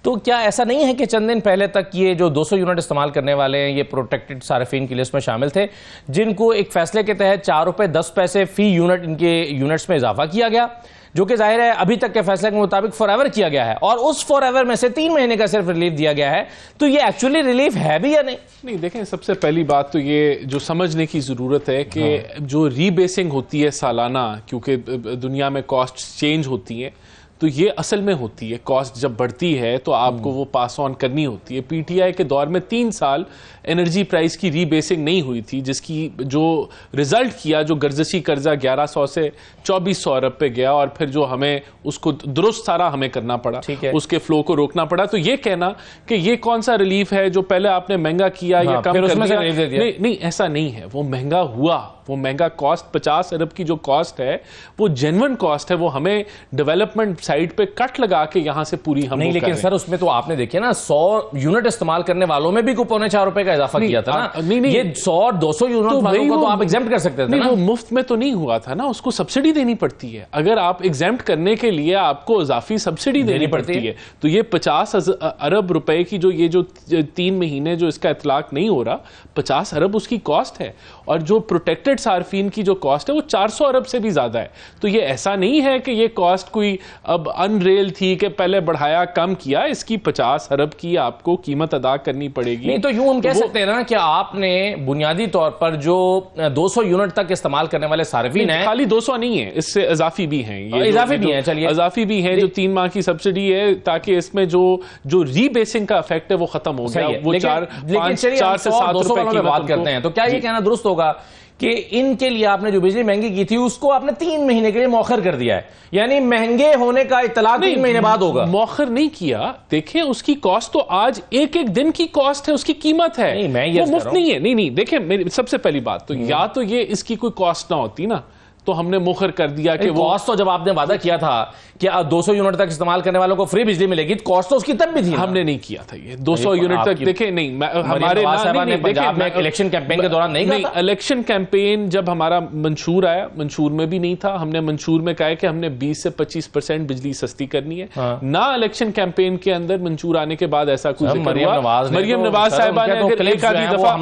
तो क्या ऐसा नहीं है कि चंद दिन पहले तक ये जो 200 यूनिट इस्तेमाल करने वाले हैं ये प्रोटेक्टेड सार्फिन की लिस्ट में शामिल थे, जिनको एक फैसले के तहत 4 रुपए 10 पैसे फी यूनिट इनके यूनिट्स में इजाफा किया गया, जो कि जाहिर है अभी तक के फैसले के मुताबिक फॉरएवर किया गया है, और उस फॉरएवर में से 3 महीने का सिर्फ रिलीफ दिया गया है। तो ये एक्चुअली रिलीफ है भी या नहीं? नहीं, देखें, सबसे पहली बात तो ये जो समझने की जरूरत है कि जो रीबेसिंग होती है सालाना, क्योंकि दुनिया में कॉस्ट चेंज होती है, तो ये असल में होती है कॉस्ट जब बढ़ती है तो आपको वो पास ऑन करनी होती है। पीटीआई के दौर में 3 साल एनर्जी प्राइस की रीबेसिंग नहीं हुई थी, जिसकी जो रिजल्ट किया, जो गर्जशी कर्जा 1100 से 2400 अरब पे गया, और फिर जो हमें उसको दुरुस्त सारा हमें करना पड़ा, उसके फ्लो को रोकना पड़ा। तो ये कहना कि ये कौन सा रिलीफ है जो पहले आपने महंगा किया या कम कर दिया, नहीं, ऐसा नहीं है। वो महंगा हुआ, वो महंगा कॉस्ट 50 अरब की जो कॉस्ट है वो जेन्युइन कॉस्ट है, वो हमें डेवलपमेंट साइड पे कट लगा के यहां से पूरी हम नहीं, लेकिन सर उसमें तो आपने देखिए ना 100 यूनिट इस्तेमाल करने वालों में भी पौने 4 रुपए का इजाफा किया था ना। नहीं, ये 100-200 यूनिट वालों को तो आप एग्जेम्प्ट कर सकते थे ना। वो मुफ्त में तो नहीं हुआ था ना, उसको सब्सिडी देनी पड़ती है। अगर आप एग्जेम्प्ट करने के लिए आपको इजाफी सब्सिडी देनी पड़ती है, तो ये 50 अरब रुपए की जो 3 महीने जो इसका इतलाक नहीं हो रहा, 50 अरब उसकी कॉस्ट है, और जो प्रोटेक्टेड सार्फिन की जो कॉस्ट है वो 400 अरब से भी ज्यादा है। तो ये ऐसा नहीं है कि ये कॉस्ट कोई अब अनरियल थी कि पहले बढ़ाया कम किया, इसकी 50 अरब की आपको कीमत अदा करनी पड़ेगी। नहीं, तो यूं हम कह सकते हैं ना कि आपने बुनियादी तौर पर जो 200 यूनिट तक इस्तेमाल करने वाले सार्फिन हैं, खाली 200 नहीं है, इससे इजाफी भी हैं, ये इजाफी भी हैं, चलिए इजाफी भी हैं, जो 3 माह की सब्सिडी है, ताकि इसमें जो रीबेसिंग का इफेक्ट है वो खत्म हो गया। वो 4 से 7 रुपए की बात करते हैं। तो क्या ये कहना दुरुस्त होगा कि इनके लिए आपने जो बिजली महंगी की थी उसको आपने 3 महीने के लिए मौखर कर दिया है, यानी महंगे होने का इतलाक 3 महीने बाद होगा? मौखर नहीं किया। देखें, उसकी कॉस्ट तो आज एक दिन की कॉस्ट है, उसकी कीमत है, वो मुफ्त नहीं है। नहीं, देखें, मेरी सबसे पहली बात तो या तो ये इसकी कोई कॉस्ट ना होती ना, तो हमने मुखर कर दिया कि वो कॉस्ट तो जब आपने वादा किया था कि 200 यूनिट तक इस्तेमाल करने वालों को फ्री बिजली मिलेगी, तो कॉस्ट तो उसकी तब भी थी। हमने नहीं किया था ये 200 यूनिट तक। देखें, नहीं, हमारे पंजाब में इलेक्शन कैंपेन के दौरान नहीं, इलेक्शन कैंपेन जब हमारा मंशूर आया, मंशूर में भी नहीं था। हमने मंशूर में कहा कि हमने 20 से 25% बिल्कुल सस्ती करनी है ना। इलेक्शन कैंपेन के अंदर मंशूर आने के बाद ऐसा कुछ मरियम नवाज साहिबा ने एक आधी दफा,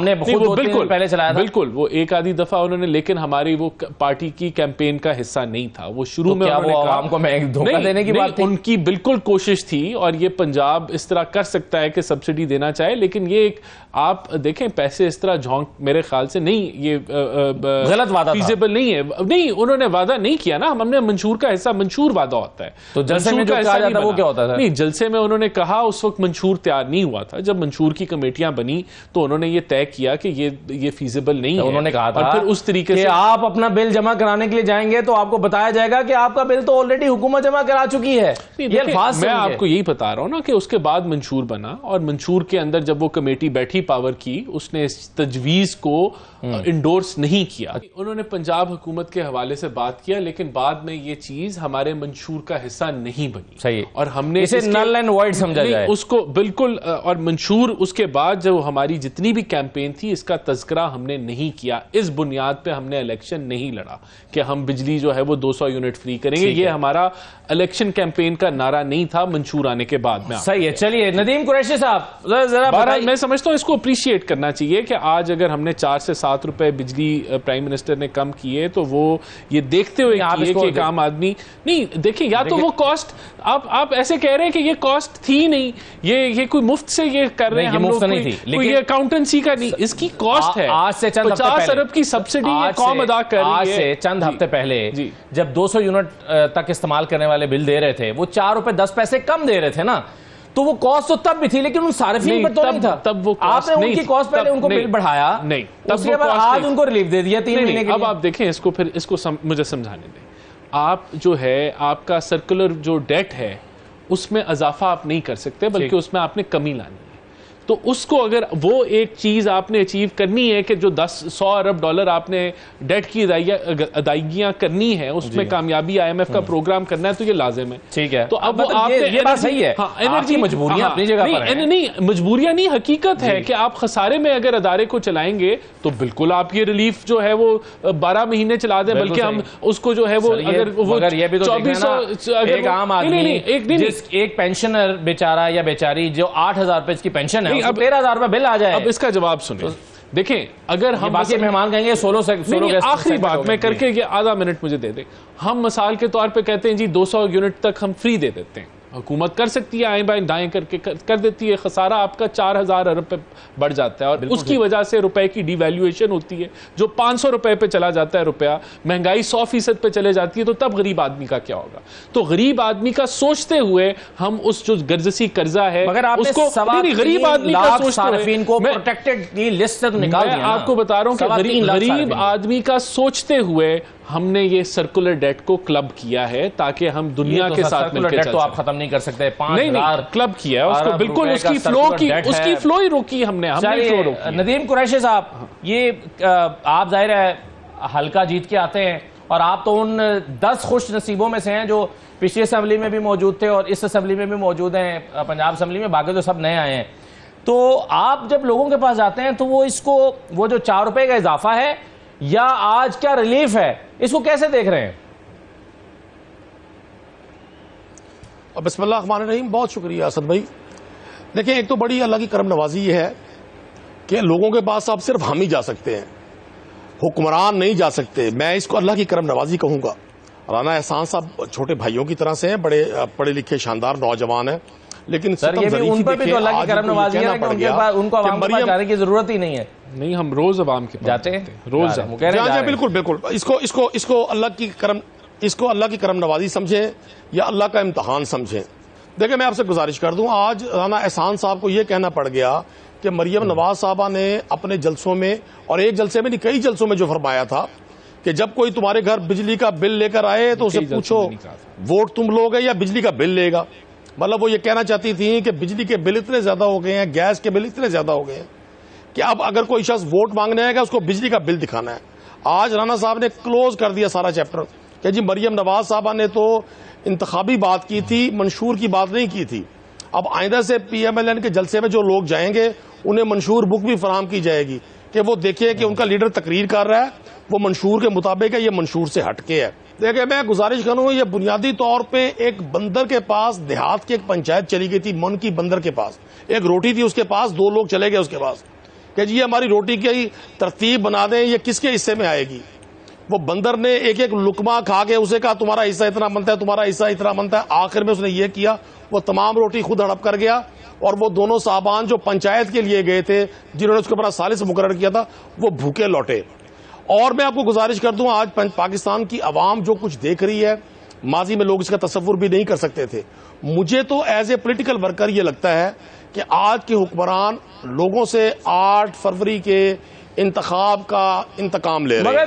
बिल्कुल वो एक आधी दफा उन्होंने, लेकिन हमारी वो पार्टी की कैंपेन का हिस्सा नहीं था। वो शुरू में आवाम को धोखा देने की बात थी? उनकी बिल्कुल कोशिश थी, और ये पंजाब इस तरह कर सकता है कि सब्सिडी देना चाहे, लेकिन ये एक, आप देखें, पैसे इस तरह झोंक, मेरे ख्याल से नहीं, ये गलत वादा फीजिबल नहीं है। नहीं, उन्होंने वादा नहीं किया ना, हमने मंशूर का हिस्सा, मंशूर वादा होता है, तो जलसे में जो कहा जाता है वो क्या होता था? नहीं, जलसे में उन्होंने कहा, उस वक्त मंशूर तैयार नहीं हुआ था। जब मंशूर की कमेटियां बनी तो उन्होंने ये तय किया कि ये फीजिबल नहीं है। उन्होंने कहा था फिर उस तरीके से आप अपना बिल जमा कराने के लिए जाएंगे तो आपको बताया जाएगा कि आपका बिल तो ऑलरेडी हुकूमत जमा करा चुकी है। मैं आपको यही बता रहा हूं ना कि उसके बाद मंशूर बना, और मंशूर के अंदर जब वो कमेटी बैठी पावर की, उसने इस तजवीज को इंडोर्स नहीं किया। उन्होंने पंजाब हुकूमत के हवाले से बात किया, लेकिन बाद में ये चीज हमारे मंशूर का हिस्सा नहीं बनी। सही, और हमने इसे नल एंड वॉइड समझा जाए उसको, बिल्कुल। और मंशूर उसके बाद जब हमारी जितनी भी कैंपेन थी, इसका तज़किरा हमने नहीं किया। इस बुनियाद पे हमने इलेक्शन नहीं लड़ा कि हम बिजली जो है वो 200 यूनिट फ्री करेंगे। ये हमारा इलेक्शन कैंपेन का नारा नहीं था मंशूर आने के बाद में। सही है, चलिए नदीम कुरैशी साहब, जरा मैं समझता हूं इसको अप्रिशिएट करना चाहिए कि आज अगर हमने 4 से 7 रुपए बिजली प्राइम मिनिस्टर ने कम किए, तो वो ये देखते हुए किए कि एक आम आदमी नहीं, देखिए, या तो वो कॉस्ट, आप ऐसे कह रहे हैं कि ये कॉस्ट थी नहीं, ये कोई मुफ्त से ये कर रहे हैं हम लोग, लेकिन ये अकाउंटेंसी का नहीं, इसकी कॉस्ट है। आज से चंद 50 अरब की सब्सिडी कौम अदा कर रही है। आज से चंद हफ्ते पहले जब 200 यूनिट तक इस्तेमाल करने वाले बिल दे रहे थे, वो 4 रुपए 10 पैसे कम दे रहे थे ना, तो वो कॉस्ट तो तब भी थी, लेकिन उन सार्फिन पर तो नहीं था। तब वो आपने उनकी कॉस्ट पहले उनको बिल बढ़ाया, नहीं, उसके बाद आज उनको रिलीफ दे दिया 3 महीने के लिए। अब आप देखें इसको, फिर इसको मुझे समझाने दें। आप जो है, आपका सर्कुलर जो डेट है उसमें इजाफा आप नहीं कर सकते, बल्कि उसमें आपने कमी लानी है। तो उसको अगर वो एक चीज आपने अचीव करनी है कि जो 100 अरब डॉलर आपने डेट की अदायगियां करनी है, उसमें कामयाबी IMF का प्रोग्राम करना है, तो ये लाजिम है। ठीक है, तो अब वो आपने ये बात सही है। हाँ, एनर्जी मजबूरियां अपनी जगह पर हैं। नहीं, मजबूरियां नहीं, हकीकत है कि आप खसारे में अगर अदारे को चलाएंगे तो बिल्कुल आप ये रिलीफ जो है वो 12 महीने चला दें, बल्कि हम उसको जो है वो अगर वो 2400 एक आम आदमी, एक पेंशनर बेचारा या बेचारी जो 8000 रुपए की पेंशन है, अब 13,000 रुपए बिल आ जाए। अब इसका जवाब सुनिए। देखें, अगर हम बाकी मेहमान कहेंगे 16 आखिरी बात मैं करके ये आधा मिनट मुझे दे दें। हम मिसाल के तौर पे कहते हैं जी 200 यूनिट तक हम फ्री दे देते हैं, हुकूमत कर सकती है, आए बाएं दाएं करके कर देती है, खसारा आपका 4000 अरब पे बढ़ जाता है और उसकी वजह से रुपए की डिवैल्यूएशन होती है, जो 500 रुपए पे चला जाता है रुपया, महंगाई 100% पे चले जाती है, तो तब गरीब आदमी का क्या होगा? तो गरीब आदमी का सोचते हुए हम उस जो गर्जसी कर्जा है उसको, गरीब आदमी का सोचते हुए, प्रोटेक्टेड की लिस्ट से तो निकाल दिया ना। आपको बता रहा हूं कि गरीब आदमी का सोचते हुए हमने ये सर्कुलर डेट को क्लब किया है ताकि हम दुनिया के साथ मिलकर चल। तो आप खत्म नहीं कर सकते। 5000 क्लब किया है उसको, बिल्कुल उसकी फ्लो ही रोकी हमने फ्लो रोकी। नदीम कुरैशी साहब, ये आप जाहिर है हल्का जीत के आते हैं और आप तो उन 10 खुश नसीबों में से हैं जो पिछली असेंबली में भी मौजूद थे और इस असेंबली में भी मौजूद हैं, पंजाब असेंबली में, बाकी तो सब नए आए हैं। तो आप जब लोगों के पास जाते हैं तो वो इसको, वो जो 4 रुपए का इजाफा है या आज क्या रिलीफ है, इसको कैसे देख रहे हैं? बिस्मिल्लाह रहमान रहीम। बहुत शुक्रिया असद भाई। देखिए, एक तो बड़ी अल्लाह की करम नवाजी ये है कि लोगों के पास अब सिर्फ हम ही जा सकते हैं, हुक्मरान नहीं जा सकते। मैं इसको अल्लाह की करम नवाजी कहूंगा। राना एहसान साहब छोटे भाइयों की तरह से हैं, बड़े पढ़े लिखे शानदार नौजवान हैं, लेकिन सर ये भी उन पर भी तो अल्लाह की करम नवाजी है कि उनको आवाम के पास जाने की जरूरत ही नहीं है। नहीं, हम रोज आवाम के पास जाते हैं, रोज बिल्कुल बिल्कुल। इसको अल्लाह की करम नवाजी समझें या अल्लाह का इम्तहान समझें। देखिए, मैं आपसे गुजारिश कर दूं, आज राना एहसान साहब को यह कहना पड़ गया कि मरियम नवाज साहबा ने अपने जलसों में, और एक जलसे में नहीं कई जलसों में, जो फरमाया था कि जब कोई तुम्हारे घर बिजली का बिल लेकर आए तो उसे पूछो वोट तुम लोगे या बिजली का बिल लेगा। मतलब वो ये कहना चाहती थी कि बिजली के बिल इतने ज्यादा हो गए हैं, गैस के बिल इतने ज्यादा हो गए हैं कि अब अगर कोई शख्स वोट मांगने आएगा उसको बिजली का बिल दिखाना है। आज राना साहब ने क्लोज कर दिया सारा चैप्टर कि जी मरियम नवाज साहबा ने तो इंतखाबी बात की थी, मंशूर की बात नहीं की थी। अब आइंदा से PMLN के जलसे में जो लोग जाएंगे उन्हें मंशूर बुक भी फराहम की जाएगी कि वो देखें कि उनका लीडर तकरीर कर रहा है, वो मंशूर के मुताबिक है, ये मंशूर से हटके है। देखिए, मैं गुजारिश करूँ, ये बुनियादी तौर पे एक बंदर के पास, देहात की एक पंचायत चली गई थी, मन की बंदर के पास एक रोटी थी, उसके पास 2 लोग चले गए उसके पास कि जी हमारी रोटी की तरतीब बना दें, ये किसके हिस्से में आएगी। वो बंदर ने एक एक लुकमा खा के उसे कहा तुम्हारा हिस्सा इतना बनता है, तुम्हारा हिस्सा इतना बनता है। आखिर में उसने ये किया, वो तमाम रोटी खुद हड़प कर गया और वो दोनों साहबान जो पंचायत के लिए गए थे, जिन्होंने उसके ऊपर सालिस मुकर्रर किया था, वो भूखे लौटे। और मैं आपको गुजारिश कर दूं, आज पाकिस्तान की आवाम जो कुछ देख रही है, माजी में लोग इसका तसव्वुर भी नहीं कर सकते थे। मुझे तो एज ए पॉलिटिकल वर्कर ये लगता है कि आज के हुक्मरान लोगों से 8 फरवरी के इंतखाब का इंतकाम ले रहे हैं।